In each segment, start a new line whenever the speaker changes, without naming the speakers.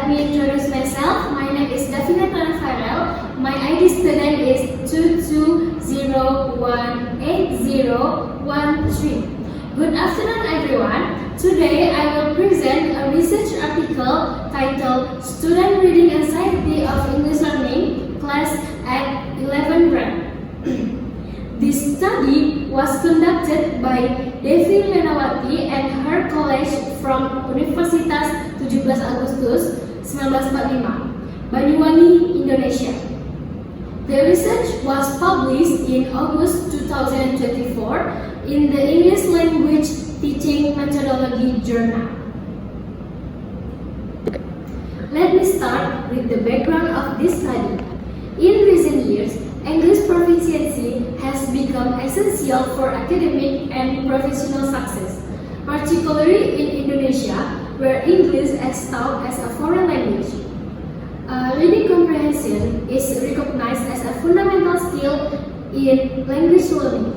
Let me introduce myself. My name is Davina Tanafarel. My ID student is 220180113. Good afternoon, everyone. Today I will present a research article titled Student Reading Anxiety of English Learning, Class at 11th grade. This study was conducted by Devi Lenawati and her college from Universitas 17 Agustus 1945, Banyuwangi, Indonesia. The research was published in August 2024 in the English Language Teaching Methodology Journal. Let me start with the background of this study. In recent years, English proficiency has become essential for academic and professional success, particularly in Indonesia, where English is taught as a foreign language. Reading comprehension is recognized as a fundamental skill in language learning.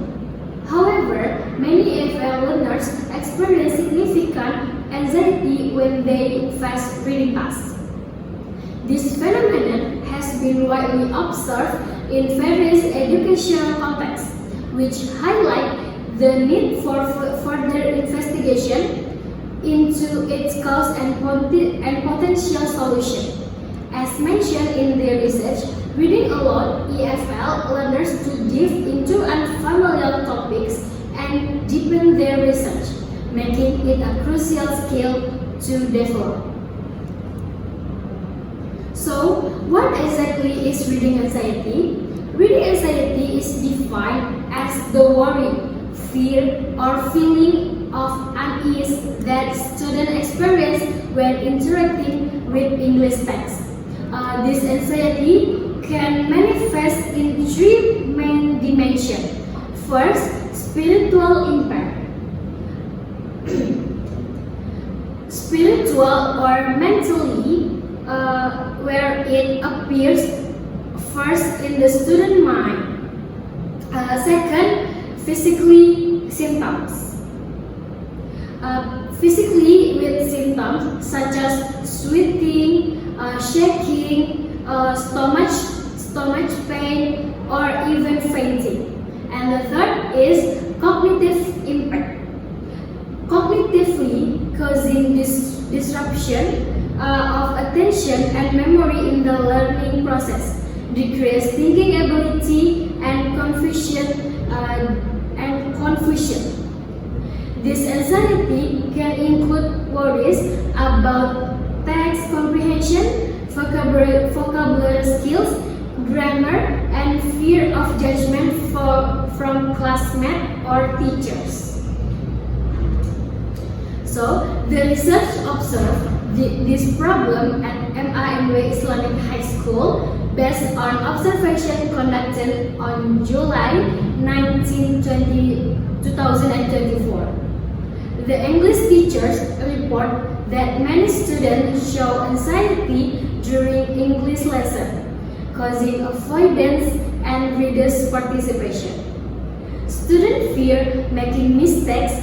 However, many EFL learners experience significant anxiety when they face reading tasks. This phenomenon has been widely observed in various educational contexts, which highlight the need for further investigation into its cause and potential solution. As mentioned in their research, reading allows EFL learners to dive into unfamiliar topics and deepen their research, making it a crucial skill to develop. So, what exactly is reading anxiety? Reading anxiety is defined as the worry, fear, or feeling of unease that students experience when interacting with English text. This anxiety can manifest in three main dimensions. First, spiritual impact. Spiritual or mentally, where it appears first in the student mind. Second, physically symptoms. Physically with symptoms such as sweating, shaking, stomach pain, or even fainting. And the third is cognitive impact. Cognitively causing disruption of attention and memory in the learning process, decreased thinking ability, and confusion. This anxiety can include worries about text comprehension, vocabulary skills, grammar, and fear of judgment from classmates or teachers. So, the research observed this problem at MINW Islamic High School based on observation conducted on July 19, 2024. The English teachers report that many students show anxiety during English lesson, causing avoidance and readers' participation. Students fear making mistakes,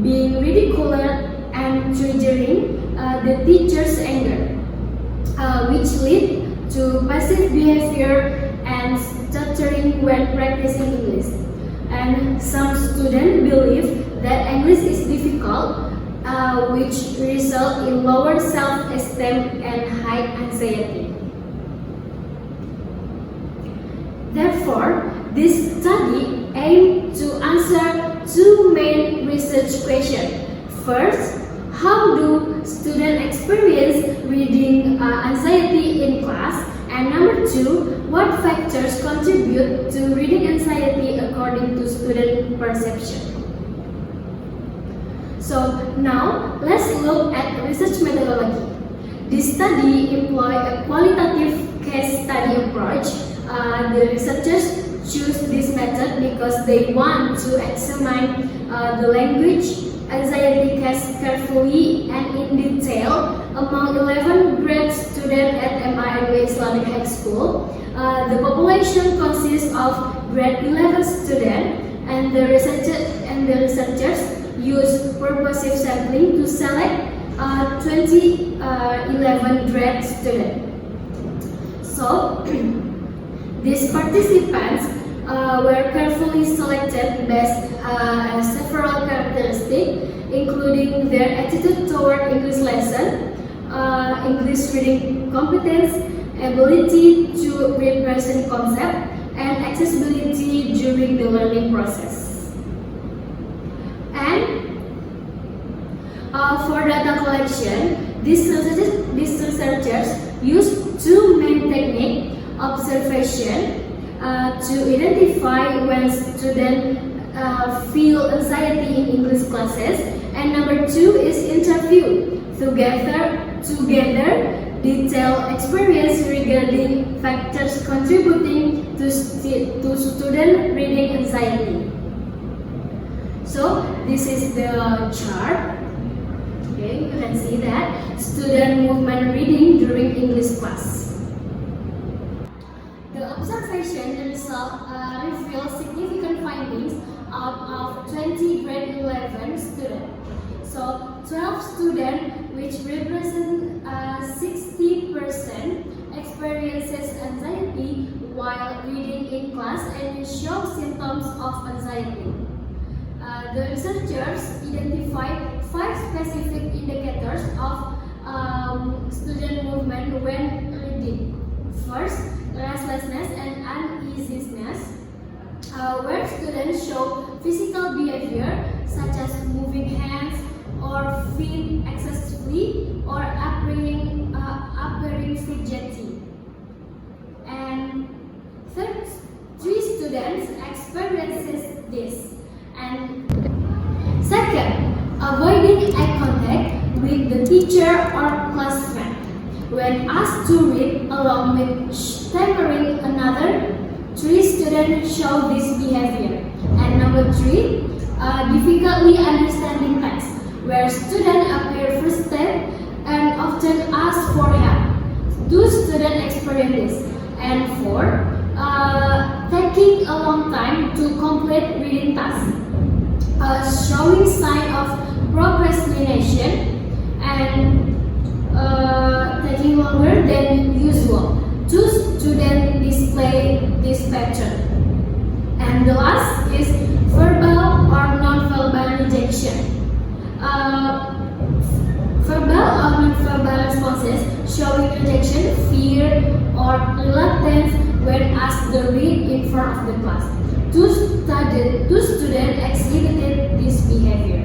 being ridiculed, and triggering the teacher's anger, which lead to passive behavior and stuttering when practicing English. And some students believe that English is difficult, which result in lower self-esteem and high anxiety. Therefore, this study aimed to answer two main research questions. First, how do students experience reading anxiety in class? And number two, what factors contribute to reading anxiety according to student perception? So now, let's look at research methodology. This study employed a qualitative case study approach. The researchers choose this method because they want to examine the language anxiety case carefully and in detail among 11th grade students at MINW Islamic High School. The population consists of grade 11 students, and the researchers use purposive sampling to select 20 2011 grad student. So, these participants were carefully selected based on several characteristics, including their attitude toward English lesson, English reading competence, ability to represent concept, and accessibility during the learning process. And for data collection, these researchers used two main techniques: observation to identify when students feel anxiety in English classes, and number two is interview to gather detailed experience regarding factors contributing to student reading anxiety. So this is the chart. Okay, you can see that student movement reading during English class. The observation result reveals significant findings out of 20 grade 11 students. So 12 students, which represent 60%, experiences anxiety while reading in class and show symptoms of anxiety. The researchers identified 5 specific indicators of student movement when reading. First, restlessness and uneasiness, where students show physical behavior such as moving hands or feet excessively or appearing fidgety. And third, 3 students experiences this. And second, avoiding eye contact with the teacher or classmate. When asked to read along with stammering, another 3 students show this behavior. And number 3, difficultly understanding text, where students appear frustrated and often ask for help. 2 students experience this. And 4, taking a long time to complete reading tasks, showing sign of procrastination and taking longer than usual. 2 students display this pattern. And the last is verbal or non-verbal rejection. Verbal or non-verbal responses showing rejection, fear, or reluctance when asked to read in front of the class. 2 students exhibited this behavior.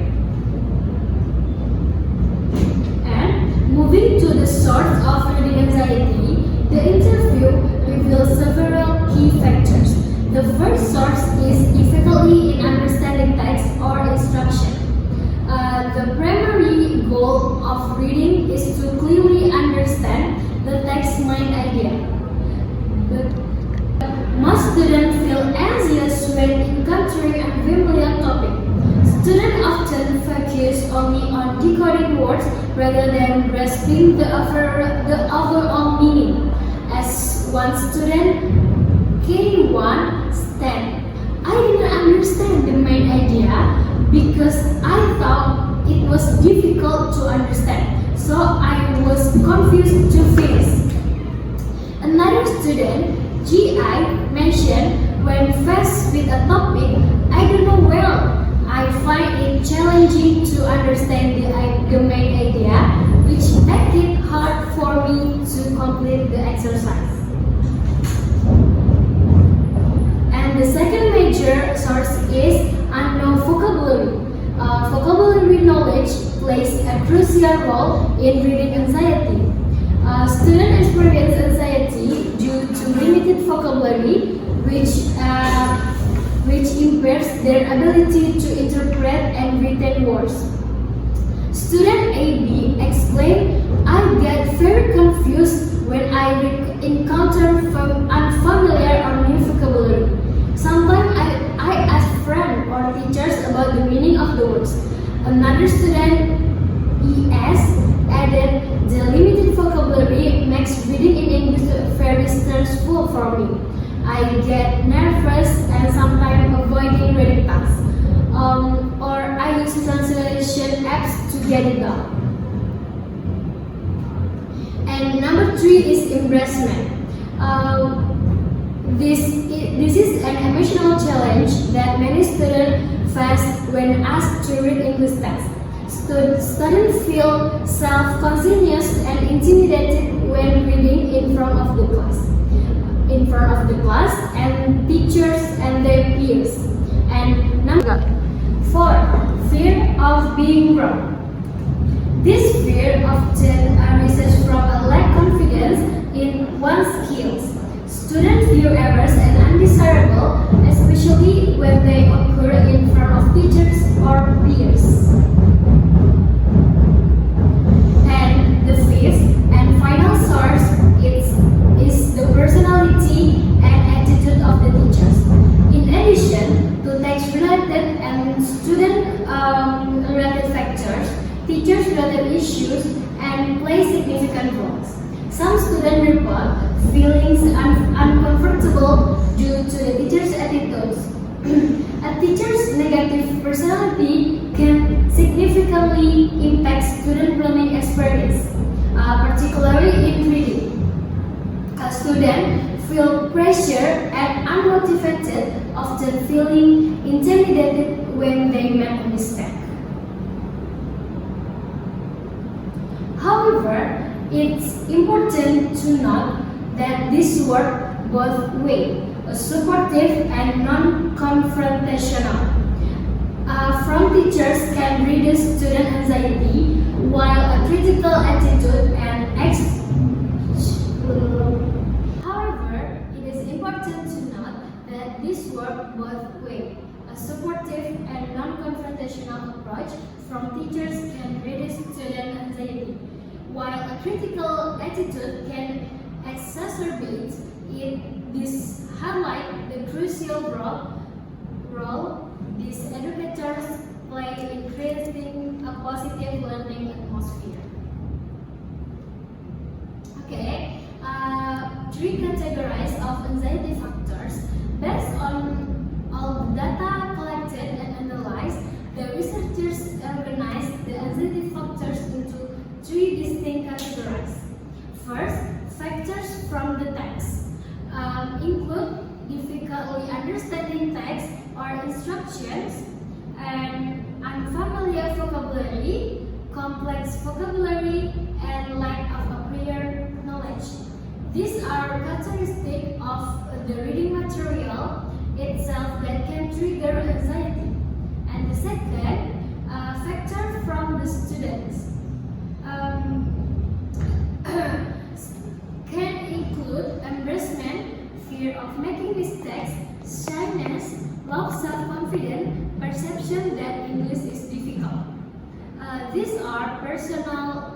And moving to the source of reading anxiety, the interview reveals several key factors. The first source is difficulty in understanding text or instruction. The primary goal of reading is to clearly understand the text main idea. Most students feel anxious when encountering a familiar topic. Students often focus only on decoding words rather than grasping the overall meaning. As one student, K1, said, "I didn't understand the main idea because I thought it was difficult to understand, so I was confused to finish." Another student, GI, mentioned, "When faced with a topic I don't know well, I find it challenging to understand the main idea, which makes it hard for me to complete the exercise." And the second major source is unknown vocabulary. Vocabulary knowledge plays a crucial role in reading anxiety. Students experience anxiety due to limited vocabulary, which impairs their ability to interpret and retain words. Student AB explained, "I get very confused when I encounter unfamiliar or new vocabulary. Sometimes I ask friends or teachers about the meaning of the words." Another student, ES, added, "The limited vocabulary makes reading in English very stressful for me. I get nervous and sometimes avoiding reading tasks, or I use translation apps to get it done." Number 3 is embarrassment. This is an emotional challenge that many students face when asked to read English text. Students feel self-conscious and intimidated when reading in front of the class and teachers and their peers. And number 4, fear of being wrong. This fear often arises from a lack of confidence in one's skills. Students view errors as undesirable, especially when they occur in front of teachers or peers. And the fifth and final source is the personality and attitude of the teachers. In addition to text-related and student-related factors, teachers-related issues and play significant roles. Some students report feelings uncomfortable due to the teacher's attitudes. A teacher's negative personality can significantly impact student learning experience, particularly in reading. A student feels pressure and unmotivated, often feeling intimidated when they make a mistake. However, it's important to note that this works both ways, supportive and non-confrontational. From teachers can reduce student anxiety, while a critical attitude and However, it is important to note that this works both ways. A supportive and non-confrontational approach from teachers can reduce student anxiety, while a critical attitude can exacerbate it. This highlights the crucial role these educators play in creating a positive learning atmosphere. Okay, 3 categories of anxiety factors. Based on all the data collected and analyzed, the researchers organized the anxiety factors into 3 distinct categories. First, factors from the text include difficulty understanding text or instructions and unfamiliar vocabulary, complex vocabulary, and lack of a prior knowledge. These are characteristics of the reading material itself that can trigger anxiety. And the second, factor from the students can include embarrassment, fear of making mistakes, shyness, low self-confidence, perception that English is difficult. These are personal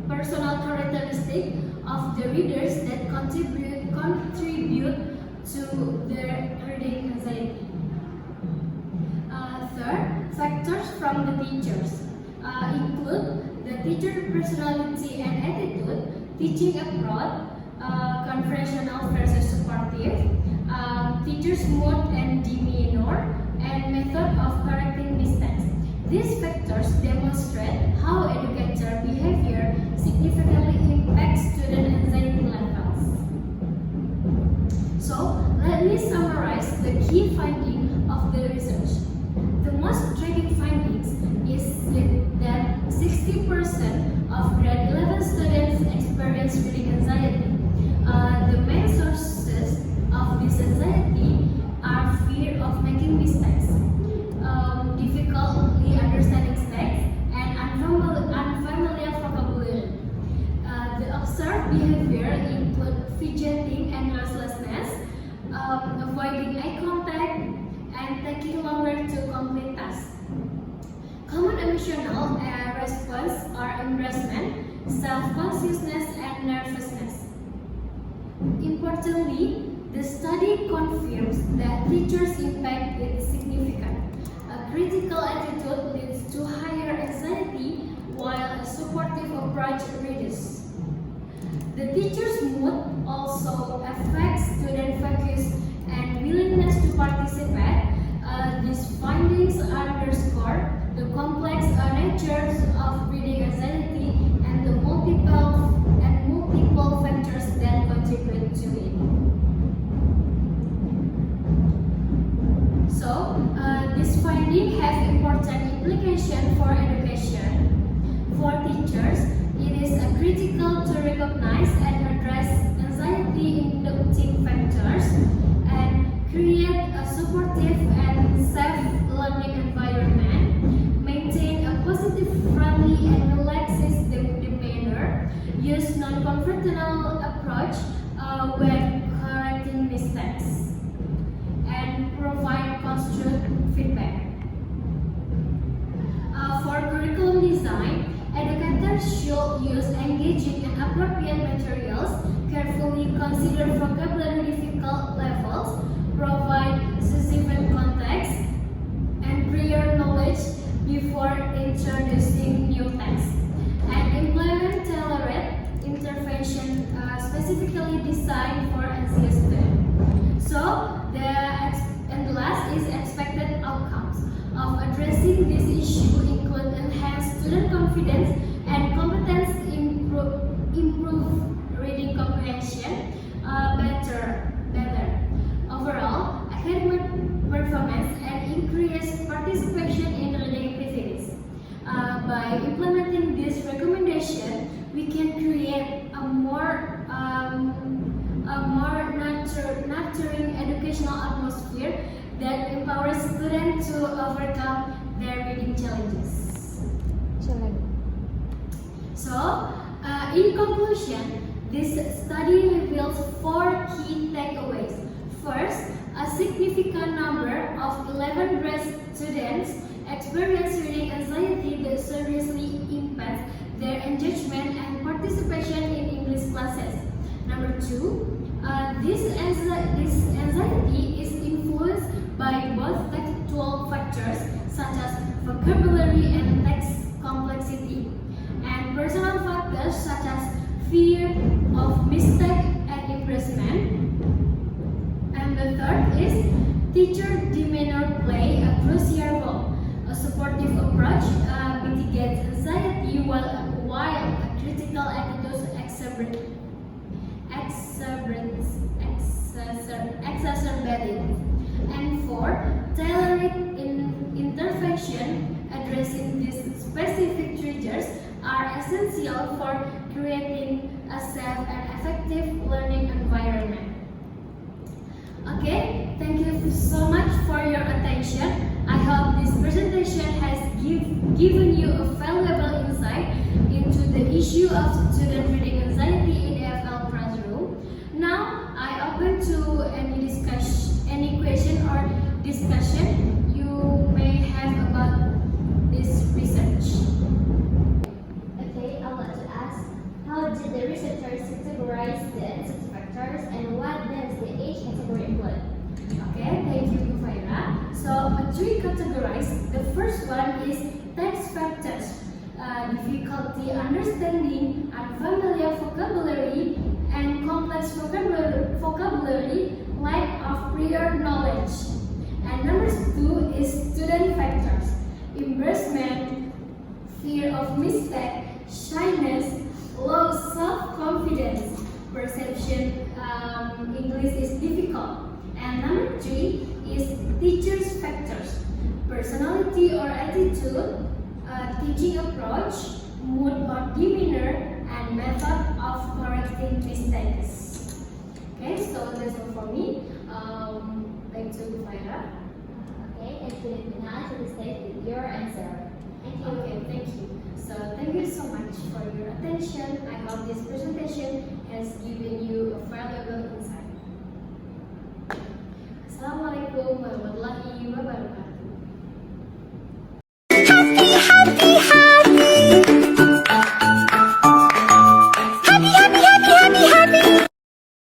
characteristics of the readers that contribute to their reading anxiety. Third, factors from the teachers include the teacher personality and attitude, teaching approach, conventional versus supportive, teacher's mood and demeanor, and method of correcting mistakes. These factors demonstrate how educator behavior significantly impacts student anxiety levels. So, let me summarize the key findings of the research. The most striking findings is that 60% of grade 11 students experience reading anxiety. The main sources of this anxiety are fear of making mistakes, difficulty understanding text, and unfamiliar vocabulary. The observed behavior include fidgeting and restlessness, avoiding eye contact, and taking longer to complete tasks. Common emotional response are embarrassment, self-consciousness, and nervousness. Importantly, the study confirms that teachers' impact is significant. A critical attitude leads to higher anxiety, while a supportive approach reduces. The teacher's mood also affects student focus and willingness to participate. These findings underscore the complex natures of reading anxiety and the multiple critical to recognize and address anxiety-inducing factors and create a supportive and safe learning environment, maintain a positive, friendly, and relaxed demeanor, use non-confrontational approach when correcting mistakes, and provide constructive feedback. For curriculum design, educators should use engaging and appropriate materials, carefully consider vocabulary difficult levels, provide specific context, and prior knowledge before introducing new texts, and implement tailored intervention specifically designed for anxious students. So, the last is expected outcomes of addressing this issue include enhanced student confidence and competence, improve reading comprehension, better. Overall, academic performance and increased participation in reading activities. By implementing this recommendation, we can create a more nurturing educational atmosphere that empowers students to overcome their reading challenges. So, in conclusion, this study reveals 4 key takeaways. First, a significant number of 11th grade students experience reading anxiety that seriously impacts their engagement and participation in English classes. Number 2, this anxiety is influenced by both textual factors such as vocabulary and text complexity, and personal factors such as fear of mistake and embarrassment. And the third is teacher demeanor play a crucial role. A supportive approach mitigates anxiety while a critical attitude exacerbated. And 4, tailored intervention addressing these specific triggers are essential for creating a safe and effective learning environment. Okay, thank you so much for your attention. I hope this presentation has given you a valuable insight into the issue of student reading anxiety in EFL classroom. Now, I open to any question or discussion you may have about this research.
Okay, I want to ask, how did the researchers categorize the anxiety factors and what does the age category include?
Okay, thank you, Mufaira. So, 3 categories. The first one is text factors, difficulty understanding unfamiliar vocabulary and complex vocabulary, lack of prior knowledge. And number 2 is student factors, embarrassment, fear of mistake, shyness, low self-confidence, perception English is difficult. And number 3 is teachers factors, personality or attitude, teaching approach, mood or demeanor, and method of correcting mistakes. Okay, so that's all for me. Back to Faira.
Okay, and student now to state with your answer. Thank you.
Okay, thank you. So thank you so much for your attention. I hope this presentation has given you a valuable insight. Assalamualaikum warahmatullahi wabarakatuh.